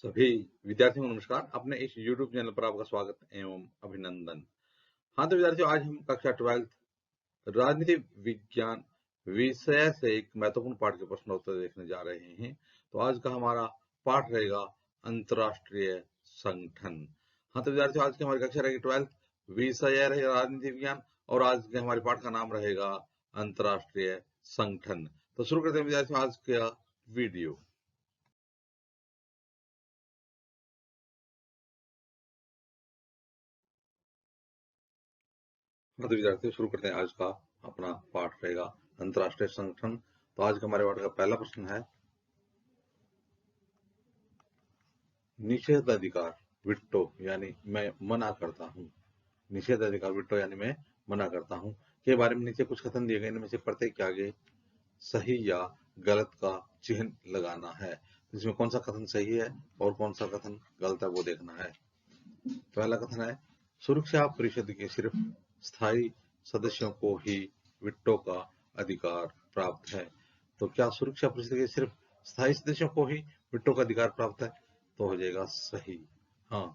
सभी विद्यार्थियों को नमस्कार। अपने इस YouTube चैनल पर आपका स्वागत एवं अभिनंदन। हाँ तो विद्यार्थियों, आज हम कक्षा 12 राजनीति विज्ञान विषय से एक महत्वपूर्ण पाठ के प्रश्नोत्तर देखने जा रहे हैं। तो आज का हमारा पाठ रहेगा अंतरराष्ट्रीय संगठन। हाँ तो विद्यार्थियों, आज की हमारी कक्षा रहेगी 12, विषय रहेगा राजनीति विज्ञान और आज के हमारे पाठ का नाम रहेगा अंतरराष्ट्रीय संगठन। तो शुरू करते हैं विद्यार्थियों आज का वीडियो। हाँ तो विद्यार्थियों, शुरू करते हैं आज का अपना पाठ रहेगा अंतरराष्ट्रीय संगठन। तो आज का हमारे पाठ का पहला प्रश्न है, निषेधाधिकार विटो यानी मैं मना करता हूँ। निषेधाधिकार विटो यानी मैं मना करता हूँ के बारे में नीचे कुछ कथन दिए गए, इनमें से प्रत्येक के आगे सही या गलत का चिन्ह लगाना है। इसमें कौन सा कथन सही है और कौन सा कथन गलत है वो देखना है। पहला कथन है, सुरक्षा परिषद के सिर्फ स्थायी सदस्यों को ही विटो का अधिकार प्राप्त है। तो क्या सुरक्षा परिषद के सिर्फ स्थायी सदस्यों को ही विटो का अधिकार प्राप्त है? तो हो जाएगा सही। हाँ,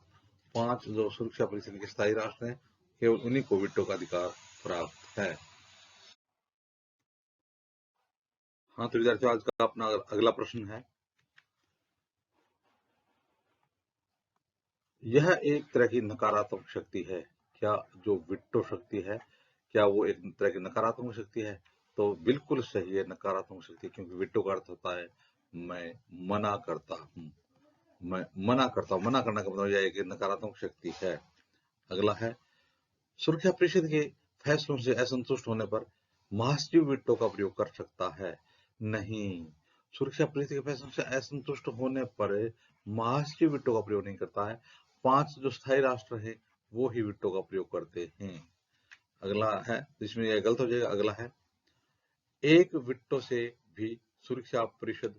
5 जो सुरक्षा परिषद के स्थायी राष्ट्र हैं केवल उन्हीं को विटो का अधिकार प्राप्त है। हाँ तो विद्यार्थियों, आज का अपना अगला प्रश्न है, यह एक तरह की नकारात्मक शक्ति है। क्या जो विटो शक्ति है, क्या वो एक तरह की नकारात्मक शक्ति है? तो बिल्कुल सही है, नकारात्मक शक्ति, क्योंकि विटो का अर्थ होता है मैं मना करता हूँ। मैं मना करता हूँ, मना करना का मतलब यह है कि नकारात्मक शक्ति है। अगला है, सुरक्षा परिषद के फैसलों से असंतुष्ट होने पर महासचिव विटो का प्रयोग कर सकता है? नहीं, सुरक्षा परिषद के फैसलों से असंतुष्ट होने पर महासचिव विटो का प्रयोग नहीं करता है। 5 जो स्थायी राष्ट्र है वो ही विटो का प्रयोग करते हैं। अगला है, इसमें यह गलत हो जाएगा। अगला है, एक विटो से भी सुरक्षा परिषद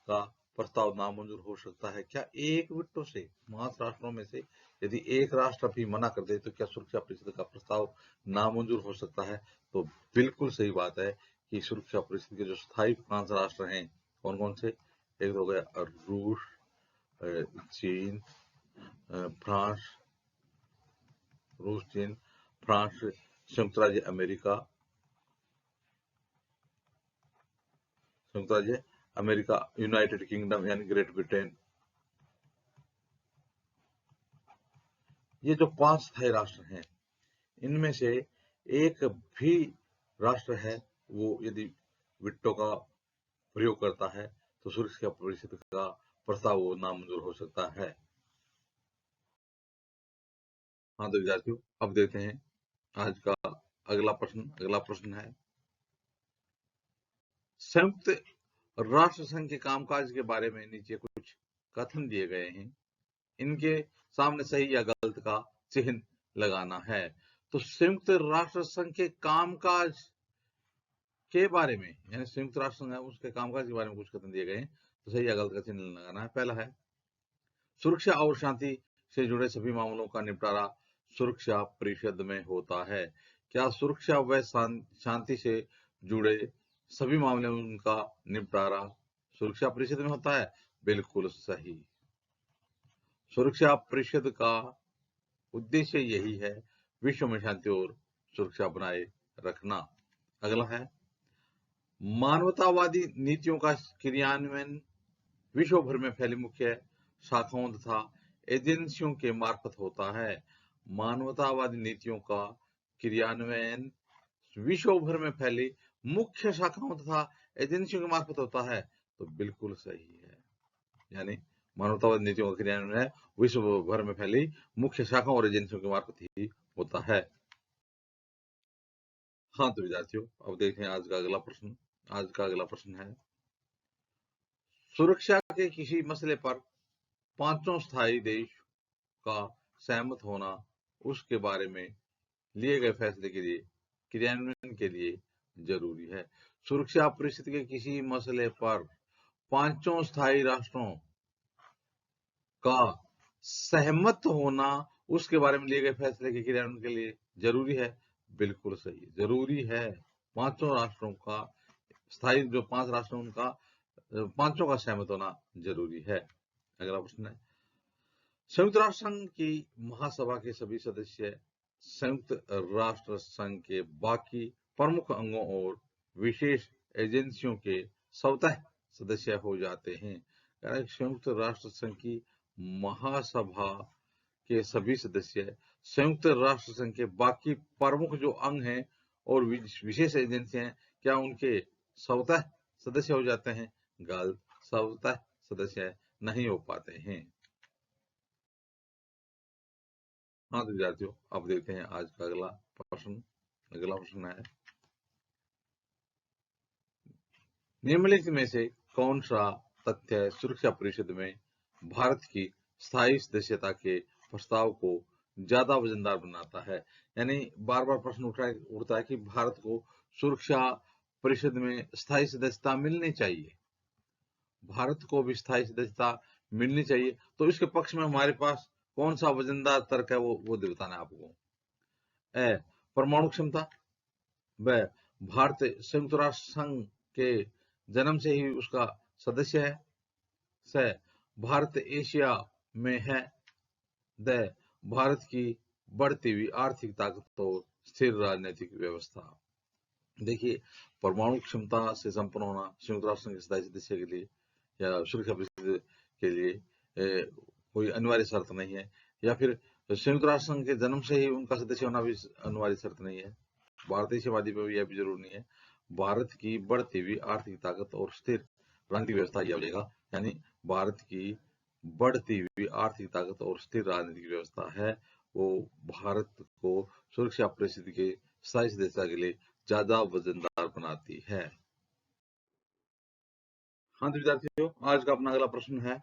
का प्रस्ताव नामंजूर हो सकता है। क्या एक विटो से 5 राष्ट्रों में से यदि एक राष्ट्र भी मना कर दे तो क्या सुरक्षा परिषद का प्रस्ताव नामंजूर हो सकता है? तो बिल्कुल सही बात है कि सुरक्षा परिषद के जो स्थायी 5 राष्ट्र हैं, कौन कौन से? एक हो गया रूस, चीन, फ्रांस, चीन, फ्रांस, संयुक्त राज्य अमेरिका, यूनाइटेड किंगडम यानी ग्रेट ब्रिटेन। ये जो 5 स्थायी राष्ट्र हैं, इनमें से एक भी राष्ट्र है वो यदि विटो का प्रयोग करता है तो सुरक्षा परिषद का प्रस्ताव वो नामंजूर हो सकता है। हाँ तो विद्यार्थियों, अब देखते हैं आज का अगला प्रश्न है, संयुक्त राष्ट्र संघ के कामकाज के बारे में नीचे कुछ कथन दिए गए हैं, इनके सामने सही या गलत का चिन्ह लगाना है। तो संयुक्त राष्ट्र संघ के कामकाज के बारे में यानी संयुक्त राष्ट्र संघ है उसके कामकाज के बारे में कुछ कथन दिए गए हैं, तो सही या गलत का चिन्ह लगाना है। पहला है, सुरक्षा और शांति से जुड़े सभी मामलों का निपटारा सुरक्षा परिषद में होता है। क्या सुरक्षा व शांति से जुड़े सभी मामले में उनका निपटारा सुरक्षा परिषद में होता है? बिल्कुल सही। सुरक्षा परिषद का उद्देश्य यही है विश्व में शांति और सुरक्षा बनाए रखना। अगला है, मानवतावादी नीतियों का क्रियान्वयन विश्व भर में फैली मुख्य शाखाओं तथा एजेंसियों के मार्फत होता है। मानवतावादी नीतियों का क्रियान्वयन विश्व भर में फैली मुख्य शाखाओं तथा एजेंसियों के मार्फत होता है। तो बिल्कुल सही है, यानी मानवतावादी नीतियों का क्रियान्वयन विश्व भर में फैली मुख्य शाखाओं और एजेंसियों के मार्फत ही होता है। हाँ तो विद्यार्थियों, अब देखते हैं आज का अगला प्रश्न। आज का अगला प्रश्न है, सुरक्षा के किसी मसले पर 5 स्थायी देश का सहमत होना उसके बारे में लिए गए फैसले के लिए क्रियान्वयन के लिए जरूरी है। सुरक्षा परिषद के किसी मसले पर 5 स्थायी राष्ट्रों का सहमत होना उसके बारे में लिए गए फैसले के क्रियान्वयन के लिए जरूरी है। बिल्कुल सही, जरूरी है। 5 राष्ट्रों का स्थायी जो 5 राष्ट्र उनका 5 का सहमत होना जरूरी है। अगला प्रश्न है, संयुक्त राष्ट्र संघ की महासभा के सभी सदस्य संयुक्त राष्ट्र संघ के बाकी प्रमुख अंगों और विशेष एजेंसियों के स्वतः सदस्य हो जाते हैं। संयुक्त राष्ट्र संघ की महासभा के सभी सदस्य संयुक्त राष्ट्र संघ के बाकी प्रमुख जो अंग हैं और विशेष एजेंसियां हैं, क्या उनके स्वतः सदस्य हो जाते हैं? गलत, स्वतः सदस्य नहीं हो पाते हैं। हाँ तो विद्यार्थियों, अब देखते हैं आज का अगला प्रश्न। अगला प्रश्न है, निम्नलिखित में से कौन सा तथ्य सुरक्षा परिषद में भारत की स्थायी सदस्यता के प्रस्ताव को ज्यादा वजनदार बनाता है? यानी बार बार प्रश्न उठता है कि भारत को सुरक्षा परिषद में स्थायी सदस्यता मिलनी चाहिए, भारत को भी स्थायी सदस्यता मिलनी चाहिए, तो इसके पक्ष में हमारे पास कौन सा वजनदार तर्क है वो बताना है आपको। ए, परमाणु क्षमता। ब, भारत संयुक्त राष्ट्र संघ के जन्म से ही उसका सदस्य है। स, भारत एशिया में है। द, भारत की बढ़ती हुई आर्थिक ताकत और स्थिर राजनीतिक व्यवस्था। देखिए, परमाणु क्षमता से संपन्न होना संयुक्त राष्ट्र संघ के स्थायी सदस्य के लिए या सुरक्षा परिषद के लिए कोई अनिवार्य शर्त नहीं है, या फिर संयुक्त राष्ट्र संघ के जन्म से ही उनका सदस्य होना भी अनिवार्य शर्त नहीं है। भारतीयवादी पर यह भी जरूरी नहीं है। भारत की बढ़ती हुई आर्थिक ताकत और स्थिर राजनीतिक व्यवस्था यह हो जाएगा, यानी भारत की बढ़ती हुई आर्थिक ताकत और स्थिर राजनीतिक व्यवस्था है वो भारत को सुरक्षा परिषद के स्थायी सदस्यता के लिए ज्यादा वजनदार बनाती है। हाँ तो विद्यार्थियों, आज का अपना अगला प्रश्न है,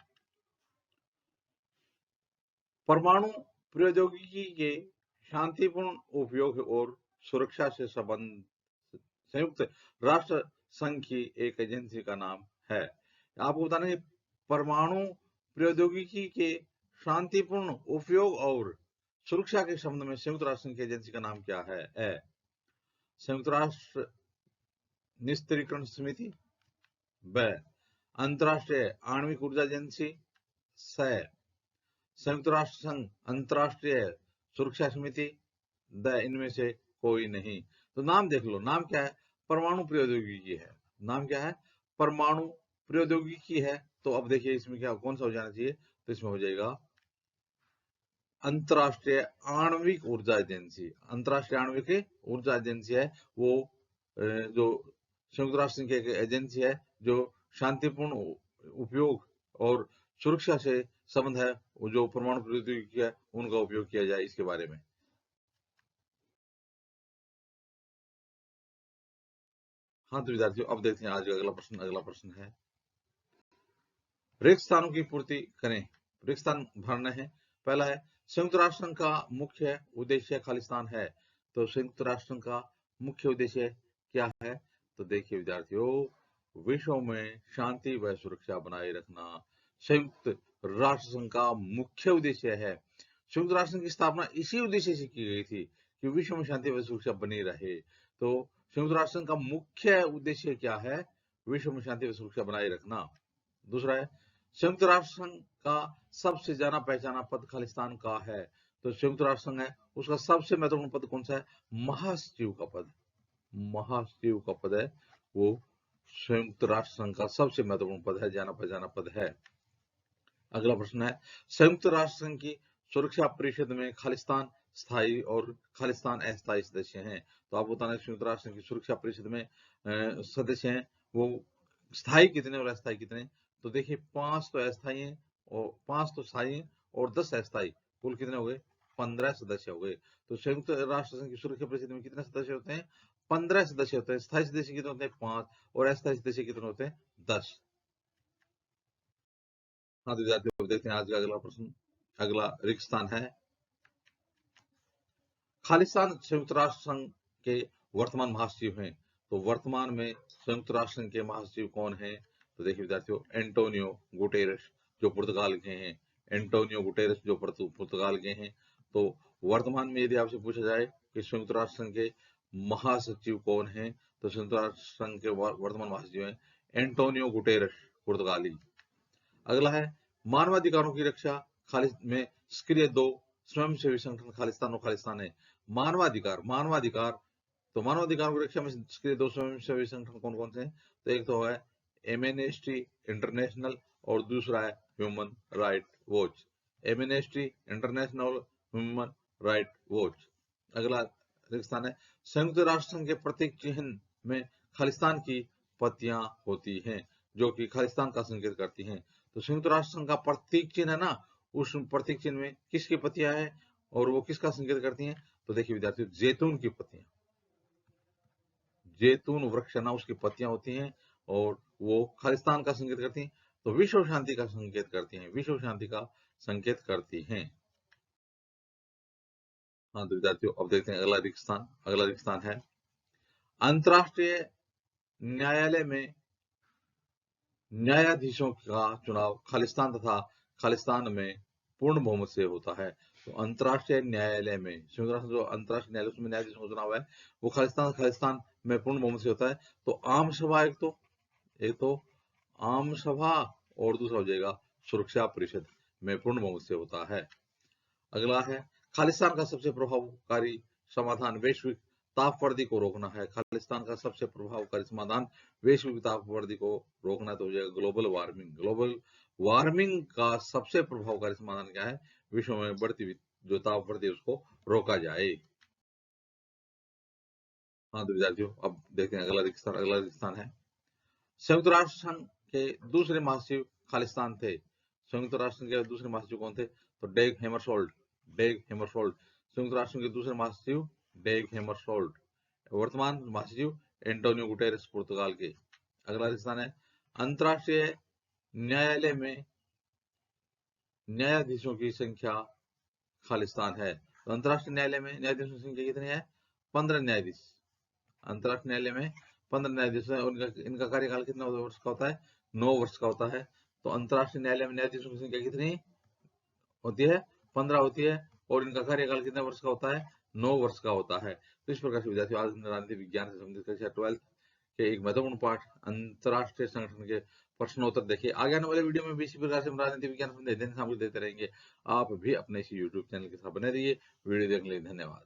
परमाणु प्रौद्योगिकी के शांतिपूर्ण उपयोग और सुरक्षा से संबंध संयुक्त राष्ट्र संघ की एक एजेंसी का नाम है। आपको बताना है परमाणु प्रौद्योगिकी के शांतिपूर्ण उपयोग और सुरक्षा के संबंध में संयुक्त राष्ट्र संघ की एजेंसी का नाम क्या है? संयुक्त राष्ट्र निस्त्रीकरण समिति। ब, अंतरराष्ट्रीय आणविक ऊर्जा एजेंसी। स, संयुक्त राष्ट्र संघ अंतरराष्ट्रीय सुरक्षा समिति। द, इनमें से कोई नहीं। तो नाम देख लो, नाम क्या है? परमाणु प्रौद्योगिकी है। नाम क्या है? परमाणु प्रौद्योगिकी है। तो अब देखिए इसमें क्या कौन सा हो जाना चाहिए? तो इसमें हो जाएगा अंतरराष्ट्रीय आणविक ऊर्जा एजेंसी। अंतरराष्ट्रीय आणविक ऊर्जा एजेंसी है वो जो संयुक्त राष्ट्र की एक एजेंसी है जो शांतिपूर्ण उपयोग और सुरक्षा से संबंध है, जो परमाणु प्रौद्योगिकी है उनका उपयोग किया जाए इसके बारे में। हाँ तो विद्यार्थियों, अब देखते हैं आज का अगला प्रश्न। अगला प्रश्न है, रिक्त स्थानों की पूर्ति करें। रिक्त स्थान भरने हैं। पहला है, संयुक्त राष्ट्र संघ का मुख्य उद्देश्य खालिस्तान है। तो संयुक्त राष्ट्र संघ का मुख्य उद्देश्य क्या है? तो देखिए विद्यार्थियों, विश्व में शांति व सुरक्षा बनाए रखना संयुक्त राष्ट्र संघ का मुख्य उद्देश्य है। संयुक्त राष्ट्र संघ की स्थापना इसी उद्देश्य से की गई थी कि विश्व में शांति व सुरक्षा बनी रहे। तो संयुक्त राष्ट्र संघ का मुख्य उद्देश्य क्या है? विश्व में शांति व सुरक्षा बनाए रखना। दूसरा है, संयुक्त राष्ट्र संघ का सबसे जाना पहचाना पद खालिस्तान का है। तो संयुक्त राष्ट्र संघ है उसका सबसे महत्वपूर्ण पद कौन सा है? महासचिव का पद। महासचिव का पद है वो संयुक्त राष्ट्र संघ का सबसे महत्वपूर्ण पद है, जाना पहचाना पद है। अगला प्रश्न है, संयुक्त राष्ट्र संघ की सुरक्षा परिषद में खालिस्तान स्थायी और खालिस्तान अस्थायी सदस्य हैं। तो आप बताना संयुक्त राष्ट्र संघ की सुरक्षा परिषद में सदस्य हैं वो स्थायी कितने और अस्थायी कितने? तो देखिए 5 तो अस्थायी हैं और 5 तो स्थायी हैं और 10 अस्थायी, कुल कितने हो गए? 15 सदस्य हो गए। तो संयुक्त राष्ट्र संघ की सुरक्षा परिषद में कितने सदस्य होते हैं? 15 सदस्य होते हैं। स्थायी सदस्य कितने होते हैं? 5 और अस्थायी सदस्य कितने होते हैं? 10। हाँ तो विद्यार्थियों, देखते हैं आज का अगला प्रश्न। अगला रिक्त स्थान है, खालिस्तान संयुक्त राष्ट्र संघ के वर्तमान महासचिव हैं। तो वर्तमान में संयुक्त राष्ट्र संघ के महासचिव कौन हैं? तो देखिए विद्यार्थियों, एंटोनियो गुटेरेस जो पुर्तगाल के हैं। एंटोनियो गुटेरेस जो पुर्तगाल के हैं। तो वर्तमान में यदि आपसे पूछा जाए कि संयुक्त राष्ट्र संघ के महासचिव कौन हैं, तो संयुक्त राष्ट्र संघ के वर्तमान महासचिव हैं एंटोनियो गुटेरेस पुर्तगाली। अगला है, मानवाधिकारों की रक्षा में सक्रिय 2 स्वयंसेवी संगठन खालिस्तान और खालिस्तान है। मानवाधिकार, तो मानवाधिकार की रक्षा में सक्रिय 2 स्वयंसेवी संगठन कौन कौन से हैं? तो एक तो है एमनेस्टी इंटरनेशनल और दूसरा है human right watch. Amnesty international, human right watch. अगला रेगिस्तान है, संयुक्त राष्ट्र संघ के प्रतीक चिन्ह में खालिस्तान की पत्तियां होती हैं, जो कि खालिस्तान का संकेत करती हैं। तो संयुक्त राष्ट्र संघ का प्रतीक चिन्ह है ना, उस प्रतीक चिन्ह में किसकी पत्तियां हैं और वो किसका संकेत करती हैं? तो देखिए विद्यार्थियों, जैतून की पत्तियां, जैतून वृक्ष ना, उसकी पत्तियां होती हैं और वो खालिस्तान का संकेत करती हैं। तो विश्व शांति का संकेत करती हैं, विश्व शांति का संकेत करती हैं। हाँ तो विद्यार्थियों, अब देखते हैं अगला रेगिस्तान है, अंतरराष्ट्रीय न्यायालय में न्यायाधीशों का चुनाव खालिस्तान तथा खालिस्तान में पूर्ण बहुमत से होता है। तो अंतरराष्ट्रीय न्यायालय में, संयुक्त राष्ट्र जो अंतरराष्ट्रीय न्यायालय, उसमें न्यायाधीशों का चुनाव है वो खालिस्तान में पूर्ण बहुमत से होता है। तो आम सभा, एक तो आम सभा और दूसरा हो जाएगा सुरक्षा परिषद में पूर्ण बहुमत से होता है। अगला है, खालिस्तान का सबसे प्रभावकारी समाधान वैश्विक तापवृद्धि को रोकना है। खालिस्तान का सबसे प्रभावकारी समाधान वैश्विक तापवृद्धि को रोकना, तो हो जाएगा ग्लोबल वार्मिंग। ग्लोबल वार्मिंग का सबसे प्रभावकारी समाधान क्या है? विश्व में बढ़ती हुई जो तापवृद्धि है उसको रोका जाए। हाँ तो विद्यार्थियों, अब देखते हैं अगला रेगिस्तान है, संयुक्त राष्ट्र संघ के दूसरे महासचिव खालिस्तान थे। संयुक्त राष्ट्र संघ के दूसरे महासचिव कौन थे? तो डेग हेमरशोल्ड। संयुक्त राष्ट्र संघ के दूसरे महासचिव डेग हेमरशोल्ड। वर्तमान महासचिव एंटोनियो गुटेरेस पुर्तगाल के। अगला रेगिस्तान है, अंतरराष्ट्रीय न्यायालय में न्यायाधीशों की संख्या खालिस्तान है। तो अंतरराष्ट्रीय न्यायालय में न्यायाधीशों की संख्या कितनी है? 15 न्यायाधीश। अंतरराष्ट्रीय न्यायालय में 15 न्यायाधीश है और इनका कार्यकाल कितना वर्ष का होता है? 9 वर्ष का होता है। तो अंतरराष्ट्रीय न्यायालय में न्यायाधीशों की संख्या कितनी होती है? 15 होती है और इनका कार्यकाल कितने वर्ष का होता है? 9 वर्ष का होता है। तो इस प्रकार से विद्यार्थियों, आज राजनीति विज्ञान से संबंधित कक्षा 12 के एक महत्वपूर्ण पाठ अंतरराष्ट्रीय संगठन के प्रश्नोत्तर देखिए। आगे आने वाले वीडियो में भी इसी प्रकार से हम राजनीति विज्ञान संबंधित सामग्री देते रहेंगे। आप भी अपने इसी यूट्यूब चैनल के साथ बने रहिए। वीडियो देखने के लिए धन्यवाद।